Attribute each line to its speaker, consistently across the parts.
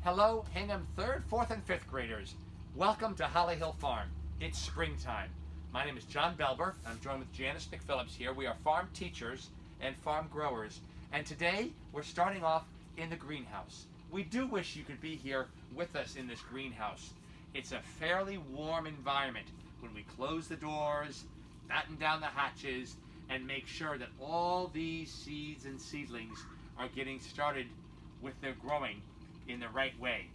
Speaker 1: Hello, Hingham 3rd, 4th, and 5th graders. Welcome to Holly Hill Farm. It's springtime. My name is John Belber. I'm joined with Janice McPhillips here. We are farm teachers and farm growers. And today, we're starting off in the greenhouse. We do wish you could be here with us in this greenhouse. It's a fairly warm environment when we close the doors, batten down the hatches, and make sure that all these seeds and seedlings are getting started with their growing in the right way.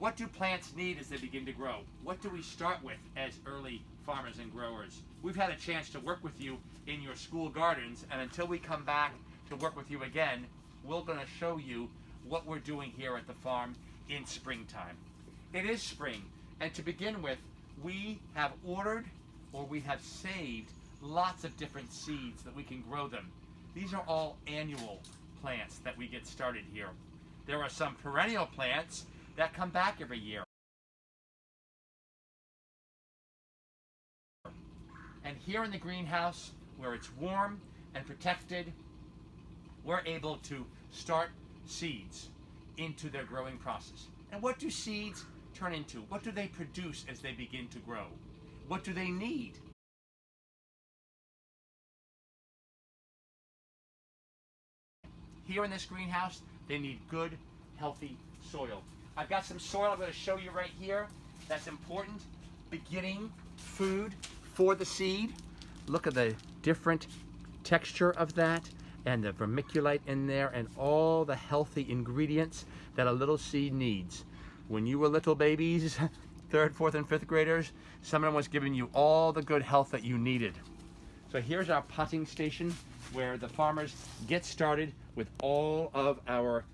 Speaker 1: What do plants need as they begin to grow? What do we start with as early farmers and growers? We've had a chance to work with you in your school gardens, and until we come back to work with you again, we're going to show you what we're doing here at the farm in springtime. It is spring, and to begin with, we have ordered or we have saved lots of different seeds that we can grow them. These are all annual plants that we get started here. There are some perennial plants that come back every year. And here in the greenhouse, where it's warm and protected, we're able to start seeds into their growing process. And what do seeds turn into? What do they produce as they begin to grow? What do they need? Here in this greenhouse, they need good, healthy soil. I've got some soil I'm going to show you right here. That's important. Beginning food for the seed. Look at the different texture of that and the vermiculite in there and all the healthy ingredients that a little seed needs. When you were little babies, 3rd, 4th, and 5th graders, someone was giving you all the good health that you needed. So here's our potting station where the farmers get started with all of our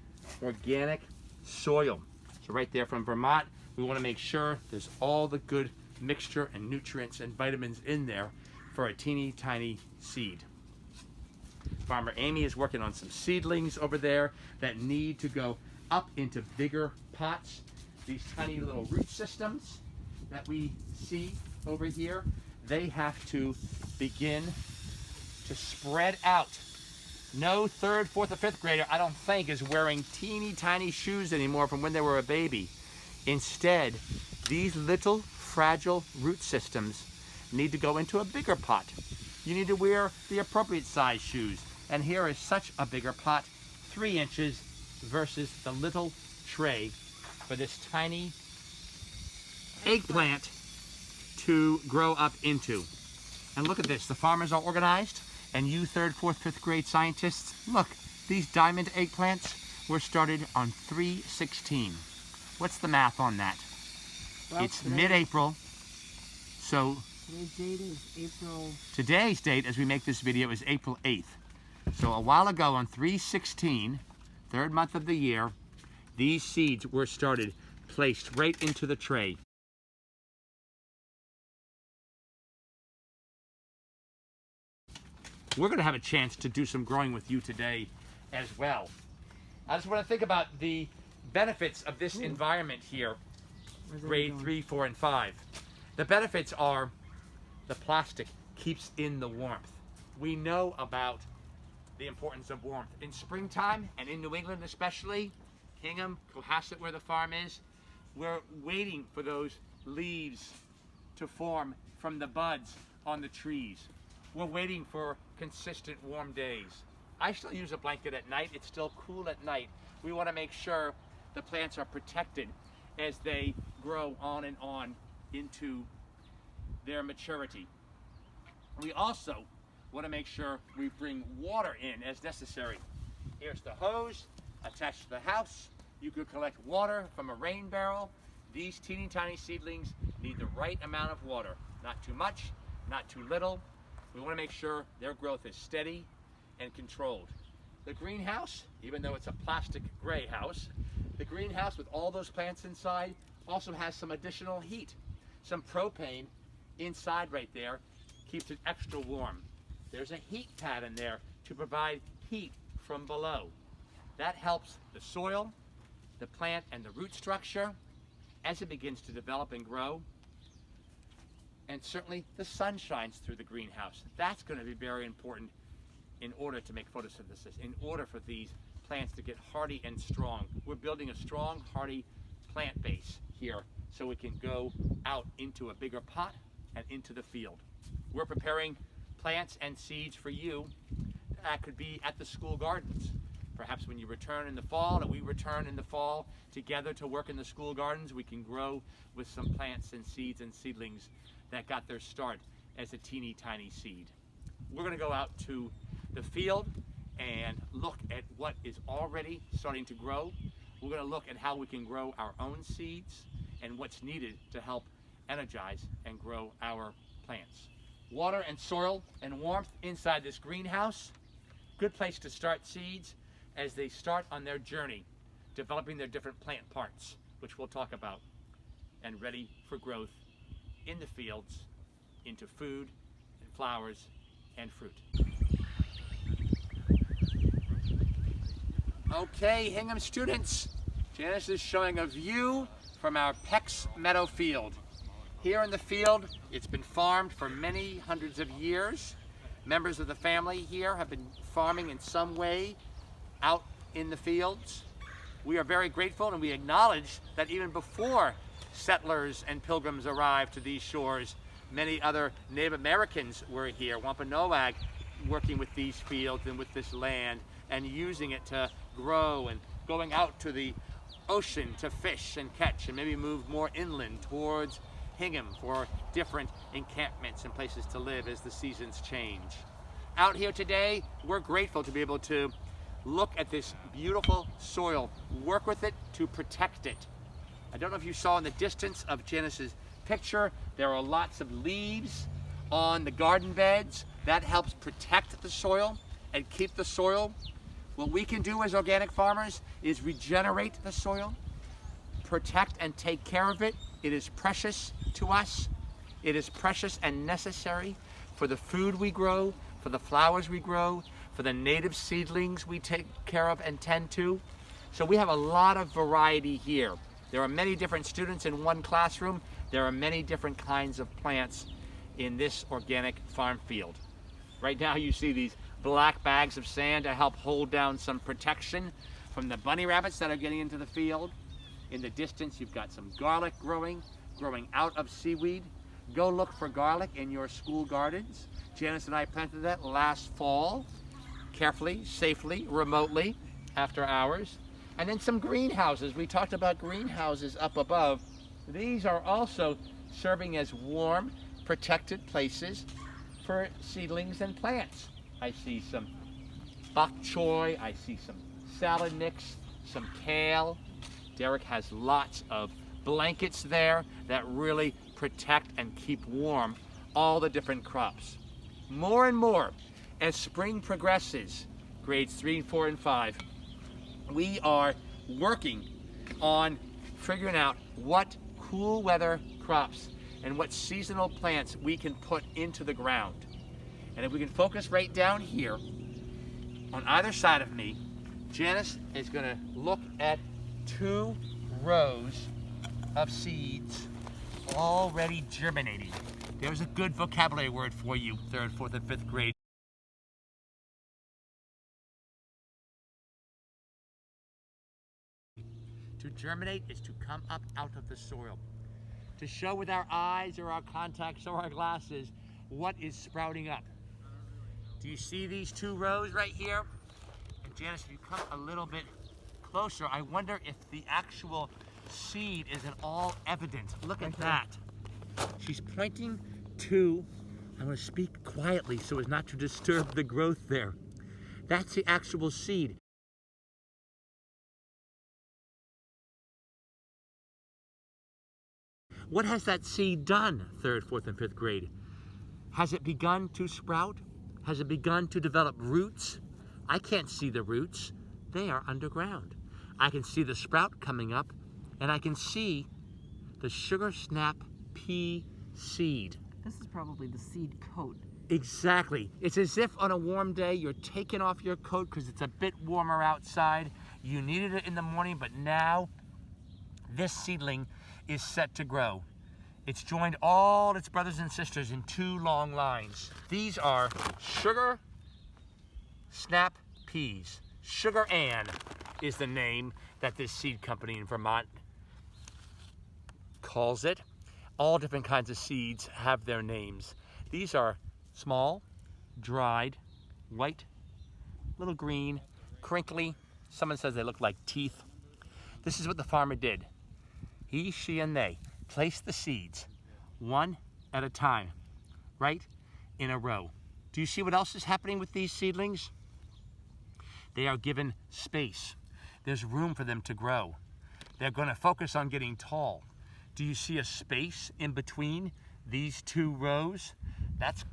Speaker 1: organic soil. So right there from Vermont, we want to make sure there's all the good mixture and nutrients and vitamins in there for a teeny tiny seed. Farmer Amy is working on some seedlings over there that need to go up into bigger pots. These tiny little root systems that we see over here, they have to begin to spread out. No 3rd, 4th, or 5th grader, I don't think, is wearing teeny tiny shoes anymore from when they were a baby. Instead, these little fragile root systems need to go into a bigger pot. You need to wear the appropriate size shoes. And here is such a bigger pot, 3 inches versus the little tray for this tiny eggplant to grow up into. And look at this, the farmers are organized. And you 3rd, 4th, 5th grade scientists, look, these diamond eggplants were started on 3/16. What's the math on that?
Speaker 2: Well,
Speaker 1: it's mid-April, so
Speaker 2: today's date is April.
Speaker 1: Today's date, as we make this video, is April 8th. So a while ago on 3/16, 3rd month of the year, these seeds were started, placed right into the tray. We're going to have a chance to do some growing with you today as well. I just want to think about the benefits of this environment here, grade 3, 4, and 5. The benefits are the plastic keeps in the warmth. We know about the importance of warmth. In springtime, and in New England especially, Hingham, Cohasset where the farm is, we're waiting for those leaves to form from the buds on the trees. We're waiting for consistent warm days. I still use a blanket at night. It's still cool at night. We want to make sure the plants are protected as they grow on and on into their maturity. We also want to make sure we bring water in as necessary. Here's the hose attached to the house. You could collect water from a rain barrel. These teeny tiny seedlings need the right amount of water. Not too much, not too little. We want to make sure their growth is steady and controlled. The greenhouse, even though it's a plastic gray house, the greenhouse with all those plants inside also has some additional heat. Some propane inside right there keeps it extra warm. There's a heat pad in there to provide heat from below. That helps the soil, the plant, and the root structure as it begins to develop and grow. And certainly the sun shines through the greenhouse. That's going to be very important in order to make photosynthesis, in order for these plants to get hardy and strong. We're building a strong, hardy plant base here so it can go out into a bigger pot and into the field. We're preparing plants and seeds for you that could be at the school gardens. Perhaps when you return in the fall, and we return in the fall together to work in the school gardens, we can grow with some plants and seeds and seedlings that got their start as a teeny tiny seed. We're going to go out to the field and look at what is already starting to grow. We're going to look at how we can grow our own seeds and what's needed to help energize and grow our plants. Water and soil and warmth inside this greenhouse. Good place to start seeds as they start on their journey, developing their different plant parts, which we'll talk about, and ready for growth in the fields into food and flowers and fruit. Okay, Hingham students, Janice is showing a view from our Peck's Meadow field. Here in the field, it's been farmed for many hundreds of years. Members of the family here have been farming in some way out in the fields. We are very grateful, and we acknowledge that even before settlers and pilgrims arrived to these shores, many other Native Americans were here, Wampanoag, working with these fields and with this land and using it to grow and going out to the ocean to fish and catch and maybe move more inland towards Hingham for different encampments and places to live as the seasons change. Out here today, we're grateful to be able to look at this beautiful soil, work with it to protect it. I don't know if you saw in the distance of Janice's picture, there are lots of leaves on the garden beds. That helps protect the soil and keep the soil. What we can do as organic farmers is regenerate the soil, protect and take care of it. It is precious to us. It is precious and necessary for the food we grow, for the flowers we grow, for the native seedlings we take care of and tend to. So we have a lot of variety here. There are many different students in one classroom. There are many different kinds of plants in this organic farm field. Right now you see these black bags of sand to help hold down some protection from the bunny rabbits that are getting into the field. In the distance you've got some garlic growing out of seaweed. Go look for garlic in your school gardens. Janice and I planted that last fall, carefully, safely, remotely, after hours. And then some greenhouses. We talked about greenhouses up above. These are also serving as warm, protected places for seedlings and plants. I see some bok choy, I see some salad mix, some kale. Derek has lots of blankets there that really protect and keep warm all the different crops. More and more, as spring progresses, grades 3, 4, and 5, we are working on figuring out what cool weather crops and what seasonal plants we can put into the ground. And if we can focus right down here, on either side of me, Janice is going to look at 2 rows of seeds already germinating. There's a good vocabulary word for you, 3rd, 4th, and 5th grade. To germinate is to come up out of the soil. To show with our eyes or our contacts or our glasses what is sprouting up. Do you see these 2 rows right here? And Janice, if you come a little bit closer, I wonder if the actual seed isn't all evident. Look at that. She's pointing to, I'm going to speak quietly so as not to disturb the growth there. That's the actual seed. What has that seed done, 3rd, 4th, and 5th grade? Has it begun to sprout? Has it begun to develop roots? I can't see the roots. They are underground. I can see the sprout coming up, and I can see the sugar snap pea seed.
Speaker 2: This is probably the seed coat.
Speaker 1: Exactly. It's as if on a warm day you're taking off your coat because it's a bit warmer outside. You needed it in the morning, but now this seedling is set to grow. It's joined all its brothers and sisters in 2 long lines. These are sugar snap peas. Sugar Ann is the name that this seed company in Vermont calls it. All different kinds of seeds have their names. These are small, dried, white, little green, crinkly. Someone says they look like teeth. This is what the farmer did. He, she, and they placed the seeds one at a time, right in a row. Do you see what else is happening with these seedlings? They are given space. There's room for them to grow. They're going to focus on getting tall. Do you see a space in between these two rows? That's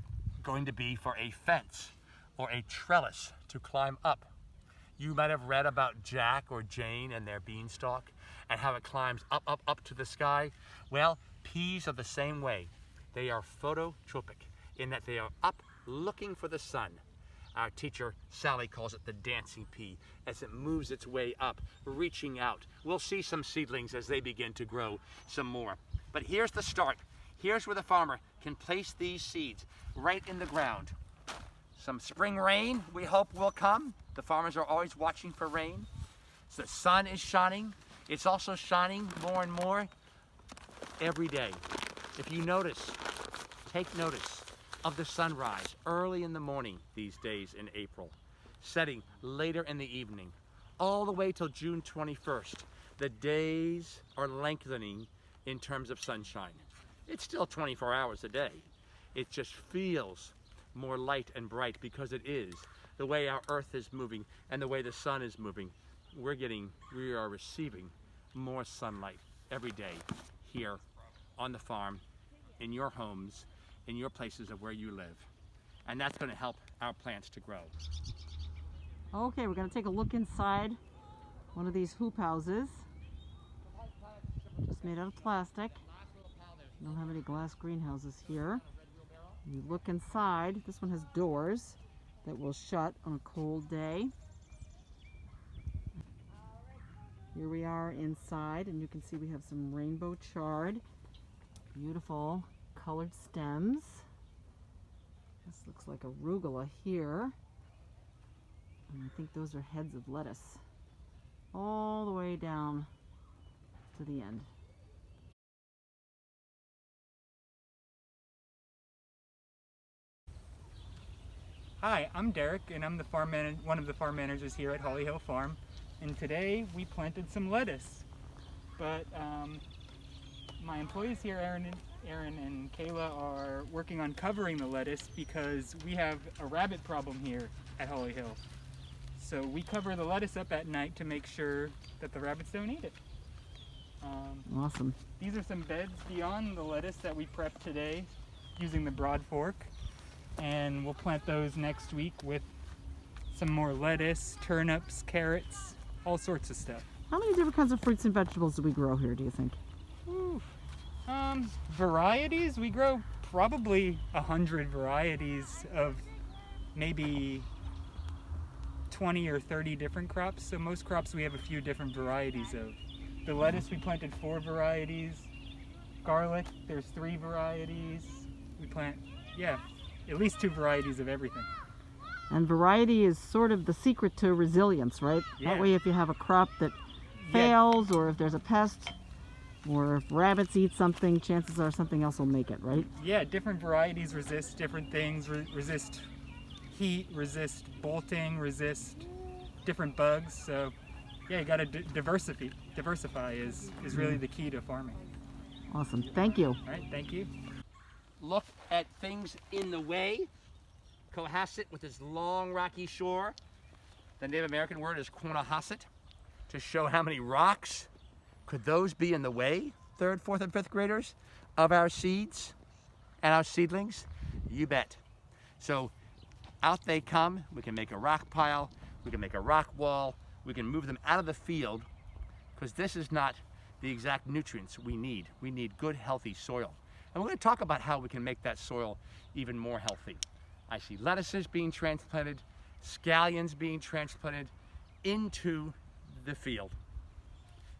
Speaker 1: going to be for a fence or a trellis to climb up. You might have read about Jack or Jane and their beanstalk and how it climbs up, up, up to the sky. Well, peas are the same way. They are phototropic in that they are up looking for the sun. Our teacher, Sally, calls it the dancing pea as it moves its way up, reaching out. We'll see some seedlings as they begin to grow some more. But here's the start. Here's where the farmer can place these seeds right in the ground. Some spring rain, we hope, will come. The farmers are always watching for rain. So the sun is shining. It's also shining more and more every day. If you notice, take notice of the sunrise early in the morning these days in April, setting later in the evening, all the way till June 21st. The days are lengthening in terms of sunshine. It's still 24 hours a day. It just feels more light and bright because it is. The way our earth is moving and the way the sun is moving, we are receiving more sunlight every day here on the farm, in your homes, in your places of where you live. And that's going to help our plants to grow.
Speaker 2: Okay, we're going to take a look inside one of these hoop houses. Just made out of plastic. We don't have any glass greenhouses here. You look inside. This one has doors that will shut on a cold day. Here we are inside, and you can see we have some rainbow chard. Beautiful colored stems. This looks like arugula here. And I think those are heads of lettuce. All the way down to the end.
Speaker 3: Hi, I'm Derek, and I'm the one of the farm managers here at Holly Hill Farm. And today we planted some lettuce. But my employees here, Aaron and Kayla, are working on covering the lettuce because we have a rabbit problem here at Holly Hill. So we cover the lettuce up at night to make sure that the rabbits don't eat it.
Speaker 2: Awesome.
Speaker 3: These are some beds beyond the lettuce that we prepped today using the broad fork. And we'll plant those next week with some more lettuce, turnips, carrots, all sorts of stuff.
Speaker 2: How many different kinds of fruits and vegetables do we grow here, do you think?
Speaker 3: Ooh. Varieties, we grow probably 100 varieties of maybe 20 or 30 different crops. So most crops we have a few different varieties of. The lettuce, we planted 4 varieties. Garlic, there's 3 varieties. We plant, at least 2 varieties of everything.
Speaker 2: And variety is sort of the secret to resilience, right?
Speaker 3: Yeah.
Speaker 2: That way if you have a crop that fails, or if there's a pest, or if rabbits eat something, chances are something else will make it, right?
Speaker 3: Yeah, different varieties resist different things, resist heat, resist bolting, resist different bugs. So yeah, you gotta diversify is really the key to farming.
Speaker 2: Awesome, thank you.
Speaker 3: All right, thank you.
Speaker 1: Look at things in the way. Cohasset with its long rocky shore. The Native American word is Quonahasset, to show how many rocks could those be in the way, 3rd, 4th, and 5th graders, of our seeds and our seedlings? You bet. So out they come. We can make a rock pile, we can make a rock wall, we can move them out of the field, because this is not the exact nutrients we need. We need good, healthy soil. And we're going to talk about how we can make that soil even more healthy. I see lettuces being transplanted, scallions being transplanted into the field.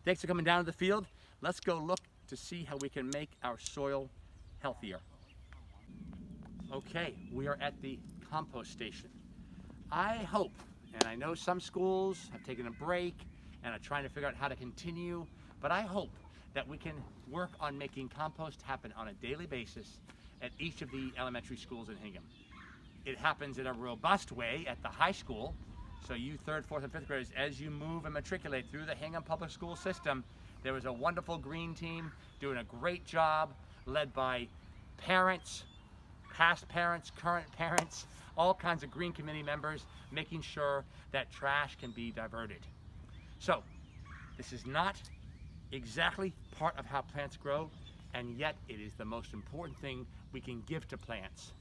Speaker 1: Thanks for coming down to the field. Let's go look to see how we can make our soil healthier. Okay, we are at the compost station. I hope And I know some schools have taken a break and are trying to figure out how to continue, but I hope that we can work on making compost happen on a daily basis at each of the elementary schools in Hingham. It happens in a robust way at the high school, so you 3rd, 4th, and 5th graders, as you move and matriculate through the Hingham public school system, there was a wonderful green team doing a great job, led by parents, past parents, current parents, all kinds of green committee members, making sure that trash can be diverted. So, this is not exactly part of how plants grow, and yet it is the most important thing we can give to plants.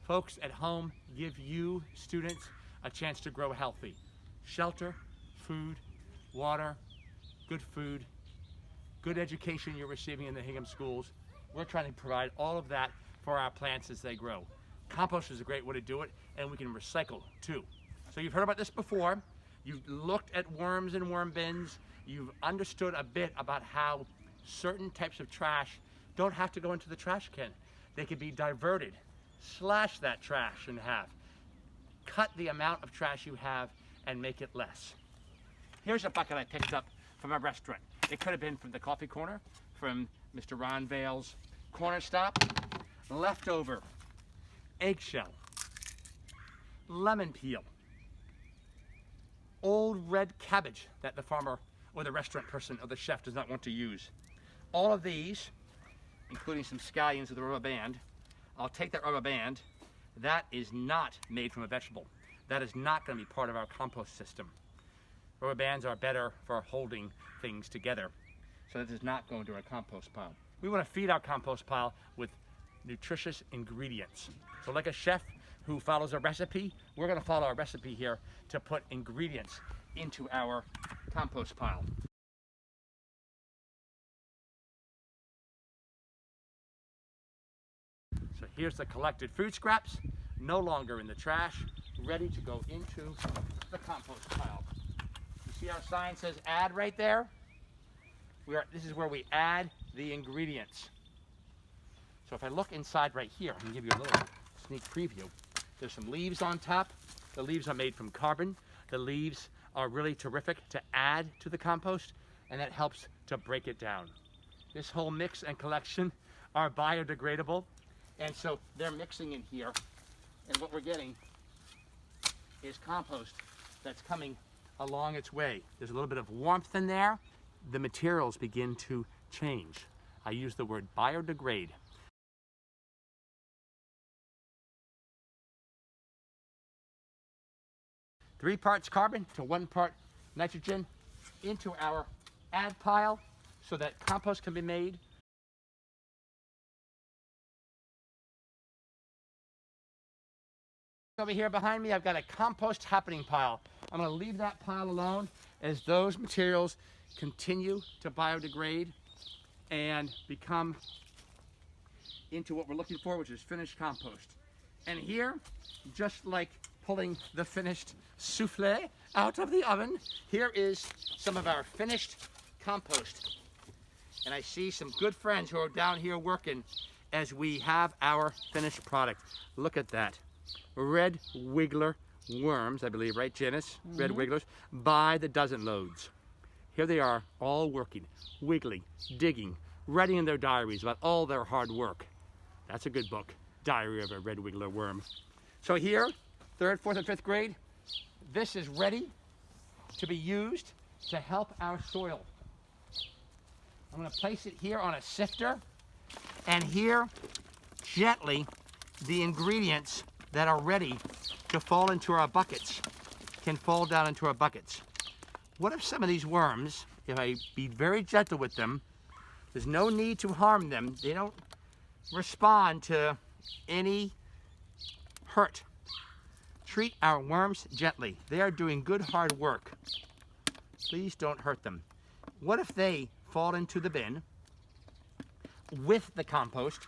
Speaker 1: Folks at home, give you, students, a chance to grow healthy. Shelter, food, water, good education you're receiving in the Hingham schools. We're trying to provide all of that for our plants as they grow. Compost is a great way to do it, and we can recycle too. So you've heard about this before. You've looked at worms and worm bins. You've understood a bit about how certain types of trash don't have to go into the trash can. They can be diverted. Slash that trash in half. Cut the amount of trash you have and make it less. Here's a bucket I picked up from a restaurant. It could have been from the coffee corner, from Mr. Ron Vale's corner stop. Leftover eggshell, lemon peel, old red cabbage that the farmer or the restaurant person or the chef does not want to use. All of these, including some scallions with a rubber band, I'll take that rubber band. That is not made from a vegetable. That is not going to be part of our compost system. Rubber bands are better for holding things together, so that does not go into our compost pile. We want to feed our compost pile with nutritious ingredients. So like a chef who follows a recipe, we're going to follow a recipe here to put ingredients into our compost pile. So here's the collected food scraps, no longer in the trash, ready to go into the compost pile. You see our sign says add right there? This is where we add the ingredients. So if I look inside right here, I can give you a little sneak preview. There's some leaves on top. The leaves are made from carbon. The leaves are really terrific to add to the compost, and that helps to break it down. This whole mix and collection are biodegradable, and so they're mixing in here, and what we're getting is compost that's coming along its way. There's a little bit of warmth in there. The materials begin to change. I use the word biodegrade. Three parts carbon to 1 part nitrogen into our add pile so that compost can be made. Over here behind me, I've got a compost happening pile. I'm going to leave that pile alone as those materials continue to biodegrade and become into what we're looking for, which is finished compost. And here, just like pulling the finished souffle out of the oven, here is some of our finished compost. And I see some good friends who are down here working as we have our finished product. Look at that. Red wiggler worms, I believe, right, Janice? Mm-hmm. Red wigglers by the dozen loads. Here they are, all working, wiggling, digging, writing in their diaries about all their hard work. That's a good book, Diary of a Red Wiggler Worm. So here, 3rd, 4th, and 5th grade, this is ready to be used to help our soil. I'm going to place it here on a sifter, and here, gently, the ingredients that are ready to fall into our buckets can fall down into our buckets. What if some of these worms, if I be very gentle with them, there's no need to harm them, they don't respond to any hurt. Treat our worms gently. They are doing good hard work. Please don't hurt them. What if they fall into the bin with the compost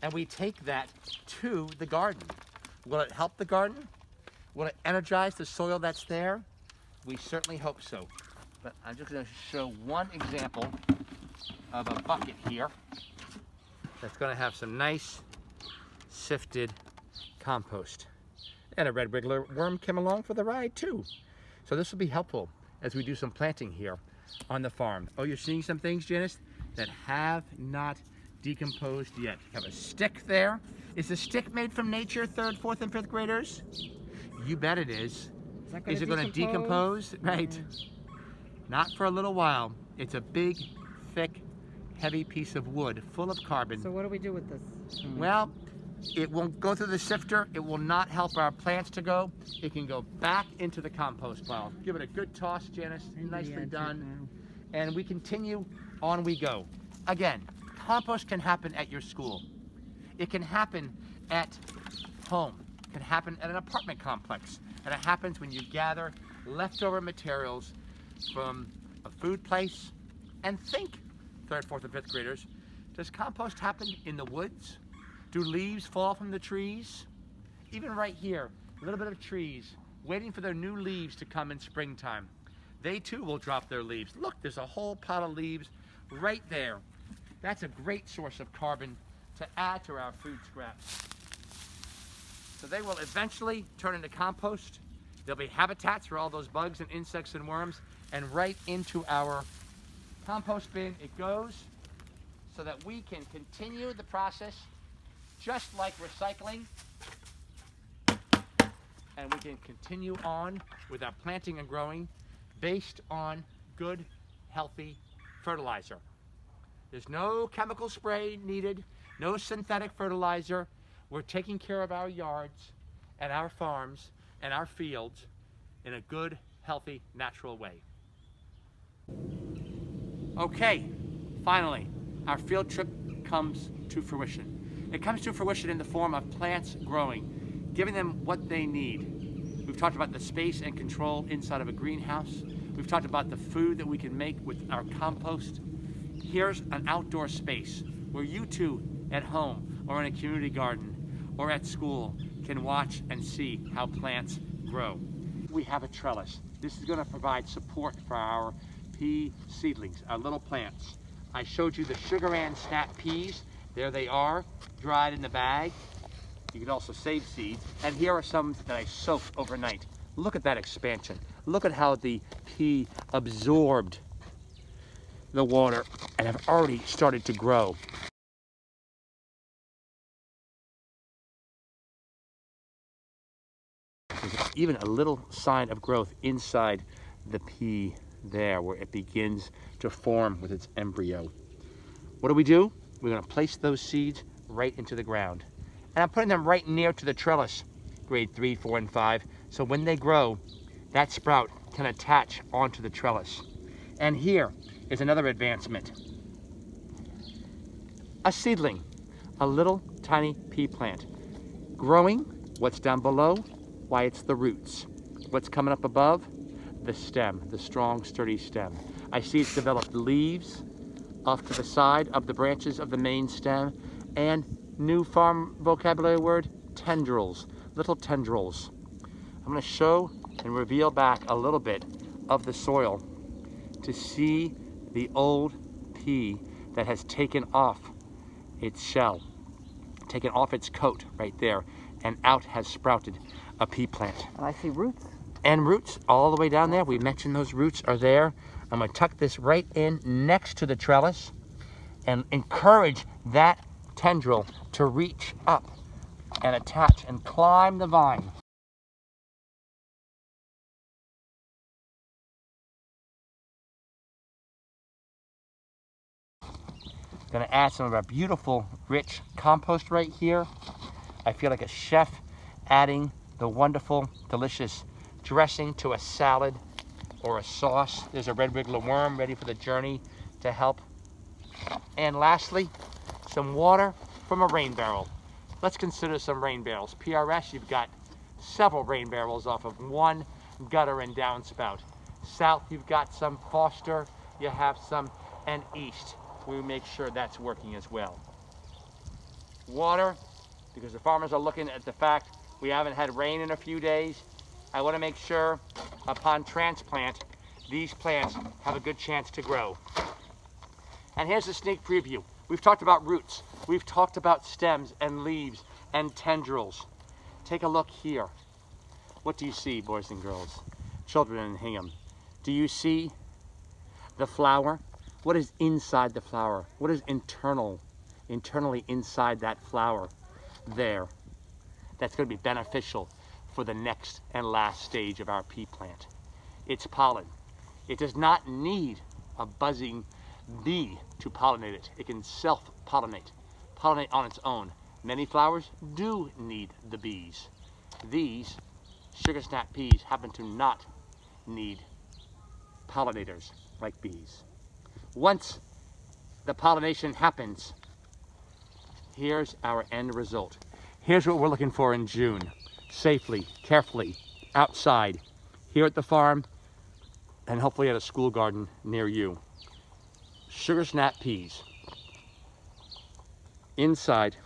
Speaker 1: and we take that to the garden? Will it help the garden? Will it energize the soil that's there? We certainly hope so. But I'm just going to show one example of a bucket here that's going to have some nice sifted compost. And a red wiggler worm came along for the ride too. So this will be helpful as we do some planting here on the farm. Oh, you're seeing some things, Janice, that have not decomposed yet. You have a stick there. Is the stick made from nature, 3rd, 4th, and 5th graders? You bet it is. Is it going to decompose? Right. Not for a little while. It's a big, thick, heavy piece of wood full of carbon.
Speaker 2: So what do we do with this?
Speaker 1: Well, it won't go through the sifter. It will not help our plants to go. It can go back into the compost pile. Give it a good toss, Janice. Nicely done. And we continue, on we go. Again, compost can happen at your school. It can happen at home. It can happen at an apartment complex. And it happens when you gather leftover materials from a food place. And think, 3rd, 4th, and 5th graders, does compost happen in the woods? Do leaves fall from the trees? Even right here, a little bit of trees waiting for their new leaves to come in springtime. They too will drop their leaves. Look, there's a whole pile of leaves right there. That's a great source of carbon to add to our food scraps. So they will eventually turn into compost. There'll be habitats for all those bugs and insects and worms, and right into our compost bin it goes, so that we can continue the process just like recycling, and we can continue on with our planting and growing based on good, healthy fertilizer. There's no chemical spray needed, no synthetic fertilizer. We're taking care of our yards and our farms and our fields in a good, healthy, natural way. Okay, finally, our field trip comes to fruition. It comes to fruition in the form of plants growing, giving them what they need. We've talked about the space and control inside of a greenhouse. We've talked about the food that we can make with our compost. Here's an outdoor space where you too, at home or in a community garden or at school, can watch and see how plants grow. We have a trellis. This is going to provide support for our pea seedlings, our little plants. I showed you the Sugar and Snap peas. There they are, dried in the bag. You can also save seeds. And here are some that I soaked overnight. Look at that expansion. Look at how the pea absorbed the water and have already started to grow. There's even a little sign of growth inside the pea there, where it begins to form with its embryo. What do? We're going to place those seeds right into the ground. And I'm putting them right near to the trellis, grade 3, 4, and 5, so when they grow, that sprout can attach onto the trellis. And here is another advancement. A seedling, a little tiny pea plant. Growing, what's down below? Why, it's the roots. What's coming up above? The stem, the strong, sturdy stem. I see it's developed leaves off to the side of the branches of the main stem, and new farm vocabulary word, tendrils, little tendrils. I'm going to show and reveal back a little bit of the soil to see the old pea that has taken off its shell, taken off its coat right there, and out has sprouted a pea plant.
Speaker 2: And I see roots.
Speaker 1: And roots all the way down there. We mentioned those roots are there. I'm going to tuck this right in next to the trellis and encourage that tendril to reach up and attach and climb the vine. Going to add some of our beautiful, rich compost right here. I feel like a chef adding the wonderful, delicious dressing to a salad or a sauce. There's a red wiggler worm ready for the journey to help. And lastly, some water from a rain barrel. Let's consider some rain barrels. PRS, you've got several rain barrels off of one gutter and downspout. South, you've got some. Foster, you have some. And east, we make sure that's working as well. Water, because the farmers are looking at the fact we haven't had rain in a few days. I want to make sure upon transplant, these plants have a good chance to grow. And here's a sneak preview. We've talked about roots. We've talked about stems and leaves and tendrils. Take a look here. What do you see, boys and girls, children in Hingham? Do you see the flower? What is inside the flower? What is internally inside that flower there that's going to be beneficial for the next and last stage of our pea plant? It's pollen. It does not need a buzzing bee to pollinate it. It can self-pollinate, pollinate on its own. Many flowers do need the bees. These sugar snap peas happen to not need pollinators like bees. Once the pollination happens, here's our end result. Here's what we're looking for in June. Safely, carefully, outside, here at the farm, and hopefully at a school garden near you. Sugar snap peas inside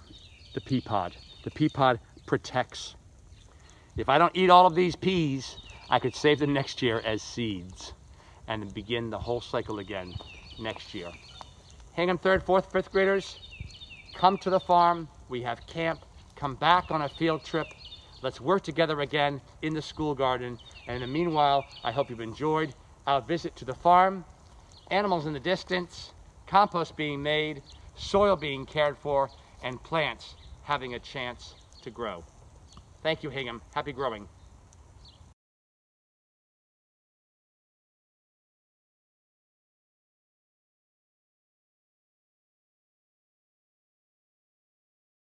Speaker 1: the pea pod. The pea pod protects. If I don't eat all of these peas, I could save them next year as seeds and begin the whole cycle again next year. Hingham 3rd, 4th, 5th graders, come to the farm. We have camp. Come back on a field trip. Let's work together again in the school garden. And in the meanwhile, I hope you've enjoyed our visit to the farm. Animals in the distance, compost being made, soil being cared for, and plants having a chance to grow. Thank you, Hingham. Happy growing.